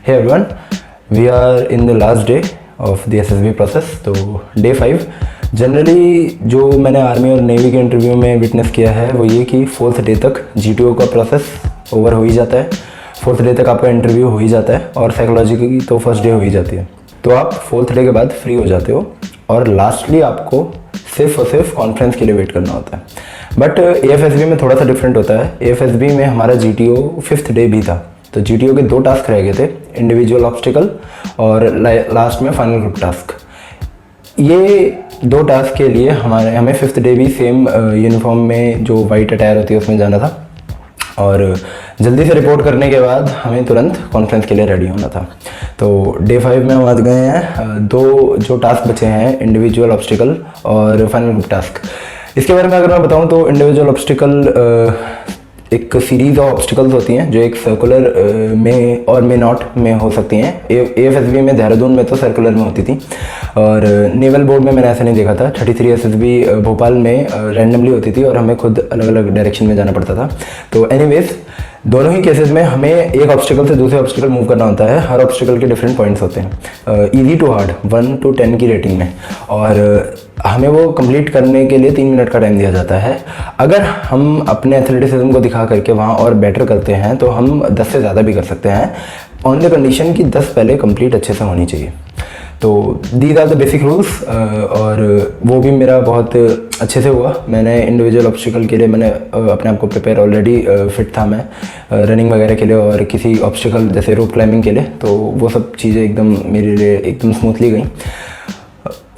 Hey everyone, we are in the last day of the SSB process. तो day 5 generally जो मैंने army और navy के interview में विटनेस किया है वो ये कि 4th डे तक GTO का प्रोसेस ओवर हो ही जाता है, 4th डे तक आपका इंटरव्यू हो ही जाता है और साइकोलॉजी की तो फर्स्ट डे हो ही जाती है। तो आप 4th डे के बाद फ्री हो जाते हो और लास्टली आपको सिर्फ और सिर्फ कॉन्फ्रेंस के लिए वेट करना होता है। बट AFSB में थोड़ा सा डिफरेंट होता है। AFSB में हमारा GTO 5th डे भी था, तो GTO के 2 टास्क रह गए थे, इंडिविजुअल ऑब्स्टिकल और लास्ट में फाइनल ग्रुप टास्क। ये 2 टास्क के लिए हमें 5th डे भी सेम यूनिफॉर्म में जो वाइट अटायर होती है उसमें जाना था और जल्दी से रिपोर्ट करने के बाद हमें तुरंत कॉन्फ्रेंस के लिए रेडी होना था। तो डे 5 में हम आ गए हैं। 2 जो टास्क बचे हैं, इंडिविजुअल ऑब्स्टिकल और फाइनल ग्रुप टास्क। इसके बारे में अगर मैं बताऊं तो इंडिविजुअल ऑब्स्टिकल एक सीरीज़ ऑफ ऑब्स्टिकल्स होती हैं जो एक सर्कुलर में और मे नॉट में हो सकती हैं। AFSB में देहरादून में तो सर्कुलर में होती थी और नेवल बोर्ड में मैंने ऐसा नहीं देखा था। 33 SSB भोपाल में रैंडमली होती थी और हमें खुद अलग अलग डायरेक्शन में जाना पड़ता था। तो एनीवेज दोनों ही केसेस में हमें एक ऑब्स्टिकल से दूसरे ऑब्स्टिकल मूव करना होता है। हर ऑब्स्टिकल के डिफरेंट पॉइंट्स होते हैं, इजी टू हार्ड 1 to 10 की रेटिंग में, और हमें वो कंप्लीट करने के लिए 3 मिनट का टाइम दिया जाता है। अगर हम अपने एथलेटिसिज्म को दिखा करके वहाँ और बेटर करते हैं तो हम 10 से ज़्यादा भी कर सकते हैं, ऑन द कंडीशन कि 10 पहले कंप्लीट अच्छे से होनी चाहिए। तो these are the basic rules और वो भी मेरा बहुत अच्छे से हुआ। मैंने इंडिविजुअल ऑब्स्टिकल के लिए मैंने अपने आप को प्रिपेयर ऑलरेडी फिट था मैं रनिंग वगैरह के लिए और किसी ऑब्स्टिकल जैसे रोप क्लाइंबिंग के लिए, तो वो सब चीज़ें एकदम मेरे लिए एकदम स्मूथली गई।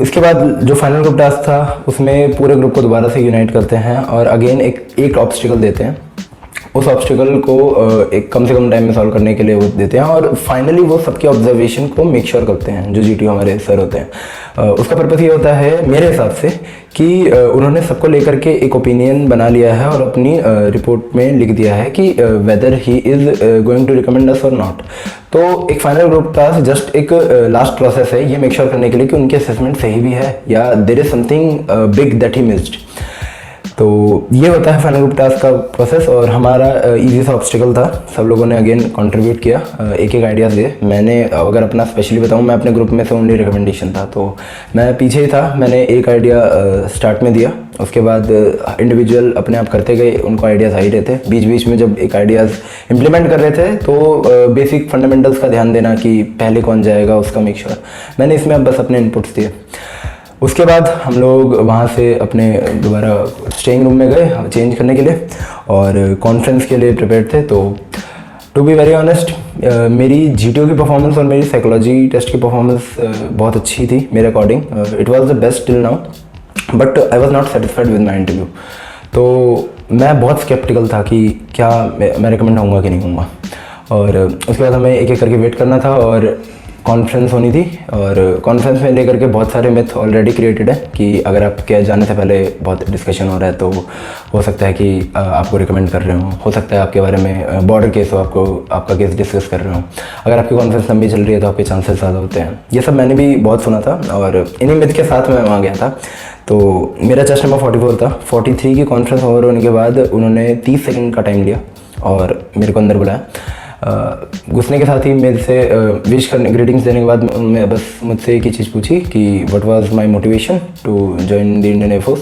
इसके बाद जो फाइनल ग्रुप टास्क था उसमें पूरे ग्रुप को दोबारा से यूनाइट करते हैं और अगेन एक ऑब्स्टिकल देते हैं। उस ऑब्स्टिकल को एक कम से कम टाइम में सॉल्व करने के लिए वो देते हैं और फाइनली वो सबके ऑब्जर्वेशन को मेक श्योर करते हैं जो GTO हमारे सर होते हैं। उसका पर्पस ये होता है मेरे हिसाब से कि उन्होंने सबको लेकर के एक ओपिनियन बना लिया है और अपनी रिपोर्ट में लिख दिया है कि whether he is going to recommend us or not. तो एक फाइनल ग्रुप टास्क जस्ट एक लास्ट प्रोसेस है ये मेक श्योर करने के लिए कि उनके असेसमेंट सही भी है या there is something big that he missed. तो ये होता है फाइनल ग्रुप टास्क का प्रोसेस और हमारा इजी सा ऑब्स्टिकल था। सब लोगों ने अगेन कंट्रीब्यूट किया, एक आइडियाज़ दिए। मैंने अगर अपना स्पेशली बताऊं, मैं अपने ग्रुप में से ओनली रिकमेंडेशन था, तो मैं पीछे ही था। मैंने एक आइडिया स्टार्ट में दिया, उसके बाद इंडिविजुअल अपने आप करते गए, उनको आइडियाज़ आ ही रहे थे। बीच बीच में जब एक आइडियाज़ इम्प्लीमेंट कर रहे थे तो बेसिक फंडामेंटल्स का ध्यान देना कि पहले कौन जाएगा उसका मेक श्योर। मैंने इसमें अब बस अपने इनपुट्स दिए। उसके बाद हम लोग वहाँ से अपने दोबारा स्टेइंग रूम में गए चेंज करने के लिए और कॉन्फ्रेंस के लिए प्रिपेयर थे। तो टू बी वेरी ऑनेस्ट मेरी GTO की परफॉर्मेंस और मेरी साइकोलॉजी टेस्ट की परफॉर्मेंस बहुत अच्छी थी मेरे according. It was the best till now, but I was not satisfied with my interview. तो मैं बहुत स्केप्टिकल था कि क्या मैं रिकमेंड होऊंगा कि नहीं होऊंगा। और उसके बाद हमें एक एक करके वेट करना था और कॉन्फ्रेंस होनी थी और कॉन्फ्रेंस में लेकर के बहुत सारे मिथ ऑलरेडी क्रिएटेड है कि अगर आप क्या जाने से पहले बहुत डिस्कशन हो रहा है तो हो सकता है कि आपको रिकमेंड कर रहे हो सकता है आपके बारे में बॉर्डर केस हो, आपका केस डिस्कस कर रहे हो, अगर आपकी कॉन्फ्रेंस लंबी चल रही है तो आपके चांसेस ज़्यादा होते हैं। ये सब मैंने भी बहुत सुना था और इन्हीं मिथ के साथ मैं वहाँ गया था। तो मेरा चेस्ट नंबर 44 था। 43 की कॉन्फ्रेंस ओवर होने के बाद उन्होंने 30 सेकेंड का टाइम लिया और मेरे को अंदर बुलाया। घुसने के साथ ही मेरे से विश करने ग्रीटिंग्स देने के बाद मैं बस मुझसे एक ही चीज़ पूछी कि what was my motivation to join the Indian Air Force.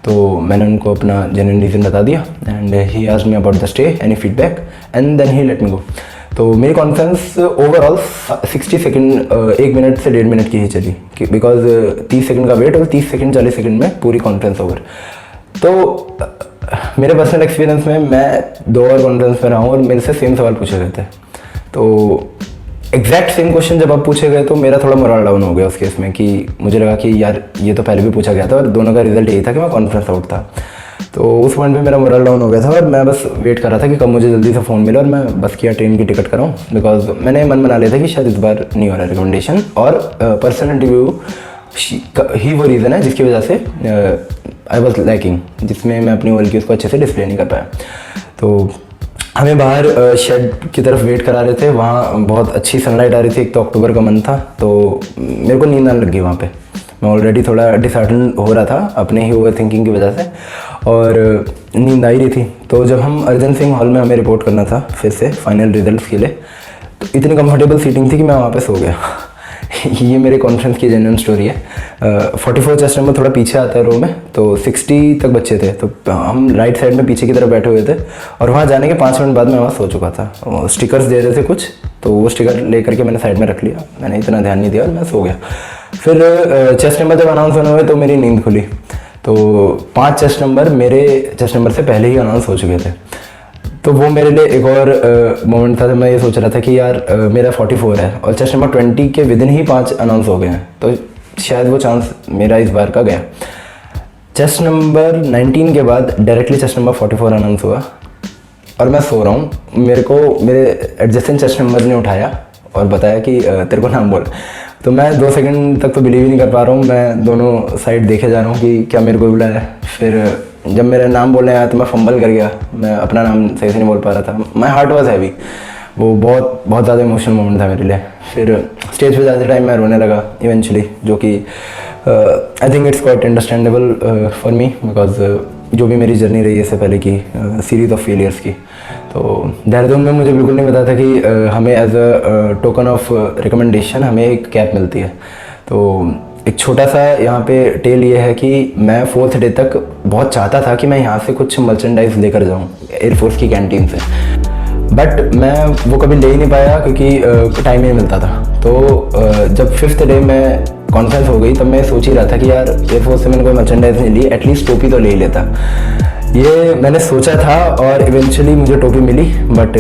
तो मैंने उनको अपना जेन्युइन रीज़न बता दिया and he asked me about the stay, any feedback, and then he let me go. तो मेरी कॉन्फ्रेंस ओवरऑल 60 सेकेंड 1 मिनट से 1.5 मिनट की ही चली बिकॉज 30 सेकेंड का वेट और 30 सेकेंड 40 सेकेंड में पूरी कॉन्फ्रेंस ओवर। तो मेरे पर्सनल एक्सपीरियंस में मैं 2 और कॉन्फ्रेंस में रहा हूँ और मेरे से सेम सवाल पूछे गए थे। तो एग्जैक्ट सेम क्वेश्चन जब आप पूछे गए तो मेरा थोड़ा मोरल डाउन हो गया उस केस में कि मुझे लगा कि यार ये तो पहले भी पूछा गया था और दोनों का रिजल्ट यही था कि मैं कॉन्फ्रेंस आउट था। तो उस पॉइंट पे मेरा मोरल डाउन हो गया था और मैं बस वेट कर रहा था कि कब मुझे जल्दी से फ़ोन मिले और मैं बस किया ट्रेन की टिकट कराऊँ, बिकॉज मैंने मन बना लिया था कि शायद इस बार नहीं हो रहा रिकमेंडेशन। और पर्सनल इंटरव्यू ही वो रीज़न है जिसकी वजह से आई वॉज लैकिंग, जिसमें मैं अपनी वर्ल्ड की उसको अच्छे से डिस्प्ले नहीं कर पाया। तो हमें बाहर शेड की तरफ वेट करा रहे थे, वहाँ बहुत अच्छी सनलाइट आ रही थी। एक तो अक्टूबर का मंथ था तो मेरे को नींद आने लग गई वहाँ पे। मैं ऑलरेडी थोड़ा डिसहार्टन हो रहा था अपने ही ओवर थिंकिंग की वजह से और नींद आ ही रही थी। तो जब हम अर्जन सिंह हॉल में हमें रिपोर्ट करना था फिर से फाइनल रिजल्ट्स के लिए, तो इतनी कंफर्टेबल सीटिंग थी कि मैं वहाँ पे सो गया। ये मेरे कॉन्फ्रेंस की जेन्युइन स्टोरी है। 44 चेस्ट नंबर थोड़ा पीछे आता है रो में, तो 60 तक बच्चे थे, तो हम राइट साइड में पीछे की तरफ बैठे हुए थे और वहाँ जाने के 5 मिनट बाद मैं वहाँ सो चुका था। स्टिकर्स दे रहे थे कुछ, तो वो स्टिकर लेकर के मैंने साइड में रख लिया, मैंने इतना ध्यान नहीं दिया और मैं सो गया। फिर चेस्ट नंबर जब अनाउंस होने हुए तो मेरी नींद खुली, तो 5 चेस्ट नंबर मेरे चेस्ट नंबर से पहले ही अनाउंस हो चुके थे। तो वो मेरे लिए एक और मोमेंट था जब मैं ये सोच रहा था कि यार मेरा 44 है और चेस्ट नंबर 20 के विदिन ही 5 अनाउंस हो गए हैं, तो शायद वो चांस मेरा इस बार का गया। चेस्ट नंबर 19 के बाद डायरेक्टली चेस्ट नंबर 44 अनाउंस हुआ और मैं सो रहा हूँ। मेरे को मेरे एडजेसेंट चेस्ट नंबर ने उठाया और बताया कि तेरे को नाम बोल। तो मैं 2 सेकंड तक तो बिलीव ही नहीं कर पा रहा हूँ, मैं दोनों साइड देखे जा रहा हूँ कि क्या मेरे को बुलाया है। फिर जब मेरा नाम बोलने आया तो मैं फंबल कर गया, मैं अपना नाम सही से नहीं बोल पा रहा था। माई हार्ट वॉज हैवी, वो बहुत बहुत ज़्यादा इमोशनल मोमेंट था मेरे लिए। फिर स्टेज पे जाते टाइम मैं रोने लगा इवेंचुअली, जो कि I think it's quite understandable for me, because जो भी मेरी जर्नी रही है इससे पहले की सीरीज़ ऑफ फेलियर्स की। तो देहरादून में मुझे बिल्कुल नहीं पता था कि हमें as a token of recommendation हमें एक कैप मिलती है। तो एक छोटा सा यहाँ पे टेल ये है कि मैं 4th डे तक बहुत चाहता था कि मैं यहाँ से कुछ मर्चेंडाइज लेकर जाऊँ एयरफोर्स की कैंटीन से, बट मैं वो कभी ले ही नहीं पाया क्योंकि टाइम ही नहीं मिलता था। तो जब 5th डे में कॉन्फ्रेंस हो गई तब मैं सोच ही रहा था कि यार एयरफोर्स से मैंने कोई मर्चेंडाइज नहीं ली, एटलीस्ट टोपी तो ले ही लेता। ये मैंने सोचा था और इवेंचुअली मुझे टोपी मिली, बट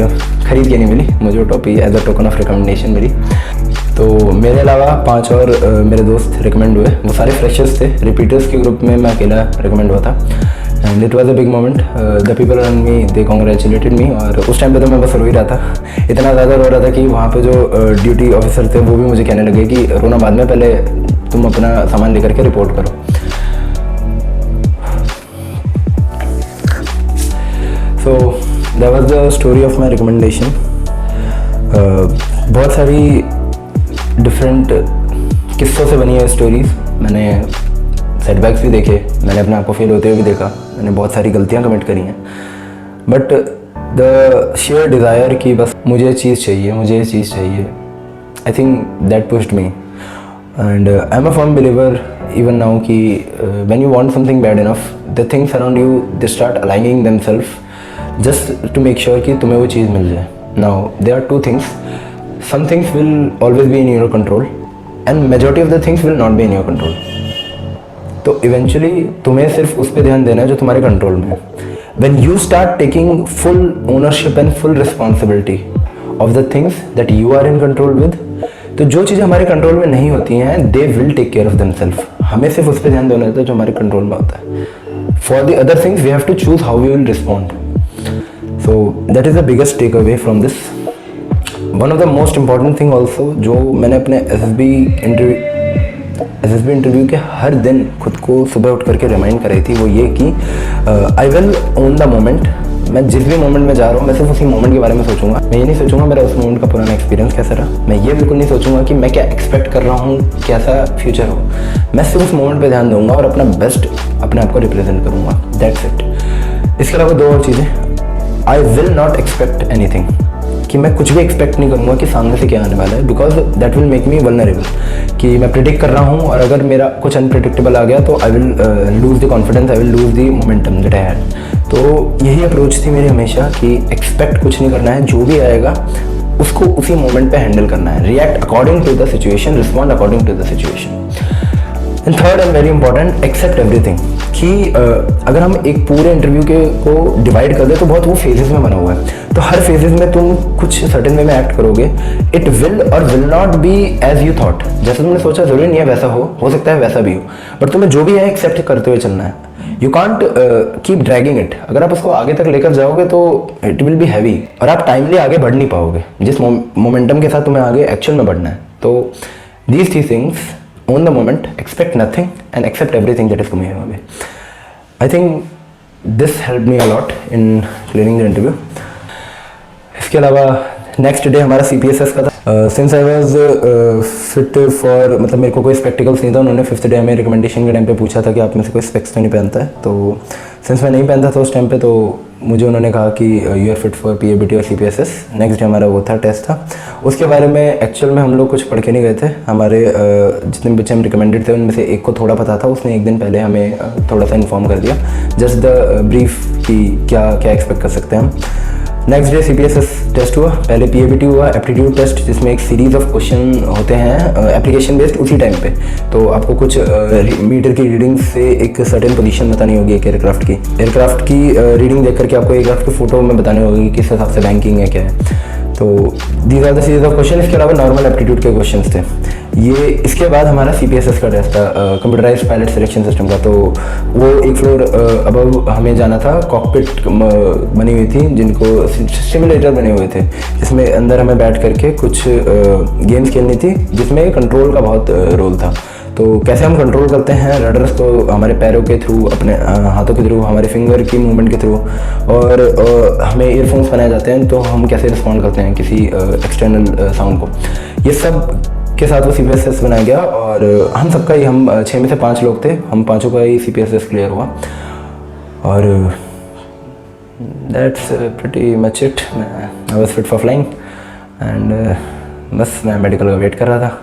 खरीद के नहीं मिली, मुझे टोपी as a token of recommendation मिली। तो मेरे अलावा 5 और मेरे दोस्त रिकमेंड हुए, वो सारे फ्रेशर्स थे। रिपीटर्स के ग्रुप में मैं अकेला रिकमेंड हुआ था and it was a big moment. The people around me they congratulated me, और उस टाइम पे तो मैं बस रो ही रहा था, इतना ज़्यादा रो रहा था कि वहाँ पे जो ड्यूटी ऑफिसर थे वो भी मुझे कहने लगे कि रोना बाद में, पहले तुम अपना सामान लेकर के रिपोर्ट करो। So that was the story of my recommendation. बहुत सारी डिफरेंट किस्सों से बनी है स्टोरीज़। मैंने सेटबैक्स भी देखे, मैंने अपने आप को फेल होते हुए भी देखा, मैंने बहुत सारी गलतियां कमिट करी हैं, बट द शेयर डिज़ायर कि बस मुझे ये चीज़ चाहिए, मुझे ये चीज़ चाहिए, I think that pushed me and I am a firm believer even now कि when you want something bad enough, the things around you they start aligning themselves just to make sure कि तुम्हें वो चीज़ मिल जाए। Now there are 2 things, some things will always be in your control and majority of the things will not be in your control. तो eventually तुम्हें सिर्फ उस पर ध्यान देना है जो तुम्हारे कंट्रोल में है। When you start taking full ownership and full responsibility of the things that you are in control with, तो जो चीज़ें हमारे कंट्रोल में नहीं होती हैं they will take care of themselves। हमें सिर्फ उस पर ध्यान देना होता है जो हमारे कंट्रोल में होता है। For the other things we have to choose how we will respond. So that is the biggest takeaway from this. One of the most important thing also जो मैंने अपने एसएसबी इंटरव्यू के हर दिन खुद को सुबह उठ करके रिमाइंड कराई थी, वो ये कि I will own the moment. मैं जिस भी मोमेंट में जा रहा हूँ मैं सिर्फ उसी मोमेंट के बारे में सोचूंगा। मैं ये नहीं सोचूंगा मेरा उस मोमेंट का पुराना एक्सपीरियंस कैसा रहा, मैं ये बिल्कुल नहीं सोचूंगा कि मैं क्या एक्सपेक्ट कर रहा हूँ, कैसा फ्यूचर हो। मैं सिर्फ उस मोमेंट पे ध्यान दूंगा और अपना बेस्ट अपने आप को रिप्रेजेंट करूँगा, दैट्स इट। इसके अलावा 2 और चीज़ें, I will not expect anything, कि मैं कुछ भी एक्सपेक्ट नहीं करूँगा कि सामने से क्या आने वाला है, because that will make me vulnerable. कि मैं प्रिडिक्ट कर रहा हूँ और अगर मेरा कुछ अनप्रिडिक्टेबल आ गया तो I will lose the confidence, I will lose the momentum that I had. तो यही अप्रोच थी मेरी हमेशा कि एक्सपेक्ट कुछ नहीं करना है, जो भी आएगा उसको उसी मोमेंट पे हैंडल करना है, react according to the situation, respond according to the situation. And third and very important, accept everything. कि अगर हम एक पूरे इंटरव्यू को डिवाइड कर दे तो बहुत वो फेजेस में बना हुआ है, तो हर फेजेस में तुम कुछ सर्टेन वे में एक्ट करोगे, इट विल और will not be as you thought. जैसे तुमने सोचा जरूरी नहीं है वैसा हो सकता है वैसा भी हो, बट तुम्हें जो भी है एक्सेप्ट करते हुए चलना है। You can't keep dragging it. अगर आप उसको आगे तक लेकर जाओगे तो इट विल बी हैवी और आप टाइमली आगे बढ़ नहीं पाओगे जिस मोमेंटम के साथ तुम्हें आगे एक्चुअल में बढ़ना है। तो these 3 things, own the moment, expect nothing and accept everything that is coming your way. I think this helped me a lot in clearing the interview. इसके अलावा नेक्स्ट डे हमारा CPSS का था। Since I was fit for, मतलब मेरे को कोई spectacles नहीं था, उन्होंने 5th डे हमें रिकमेंडेशन के टाइम पे पूछा था कि आप में से कोई स्पेक्स तो नहीं पहनता है, तो सिंस मैं नहीं पहनता था उस टाइम पे, तो मुझे उन्होंने कहा कि you are fit for PABT और CPSS। नेक्स्ट डे हमारा वो था, टेस्ट था। उसके बारे में एक्चुअल में हम लोग कुछ पढ़ के नहीं गए थे। हमारे जितने भी बच्चे हम रिकमेंडेड थे उनमें से एक को थोड़ा पता था, उसने एक दिन पहले हमें थोड़ा सा इन्फॉर्म कर दिया, जस्ट द ब्रीफ कि क्या क्या एक्सपेक्ट कर सकते हैं हम। नेक्स्ट डे CPSS टेस्ट हुआ, पहले PABT हुआ, एप्टीट्यूड टेस्ट, जिसमें एक सीरीज़ ऑफ क्वेश्चन होते हैं एप्लीकेशन बेस्ड उसी टाइम पे। तो आपको कुछ मीटर की रीडिंग से एक सर्टेन पोजीशन बतानी होगी एक एयरक्राफ्ट की रीडिंग देख करके आपको एयरक्राफ्ट की फ़ोटो में बतानी होगी किस हिसाब से बैंकिंग है, क्या है। तो these are the series of question. इसके अलावा नॉर्मल एप्टीट्यूड के क्वेश्चंस थे ये। इसके बाद हमारा CPSS का टेस्ट था, कंप्यूटराइज्ड पायलट सिलेक्शन सिस्टम का। तो वो एक फ्लोर अबव हमें जाना था, कॉकपिट बनी हुई थी जिनको सिमुलेटर बने हुए थे, जिसमें अंदर हमें बैठ करके कुछ गेम्स खेलनी थी, जिसमें कंट्रोल का बहुत रोल था। तो कैसे हम कंट्रोल करते हैं रडर्स को, हमारे पैरों के थ्रू, अपने हाथों के थ्रू, हमारे फिंगर की मूवमेंट के थ्रू, और हमें ईयरफोन्स बनाए जाते हैं तो हम कैसे रिस्पॉन्ड करते हैं किसी एक्सटर्नल साउंड को, ये सब के साथ वो CPSS बनाया गया। और हम सबका ही, हम 6 में से 5 लोग थे, हम 5 का ही CPSS क्लियर हुआ। और that's pretty much it. I was fit for flying and बस मैं मेडिकल का वेट कर रहा था।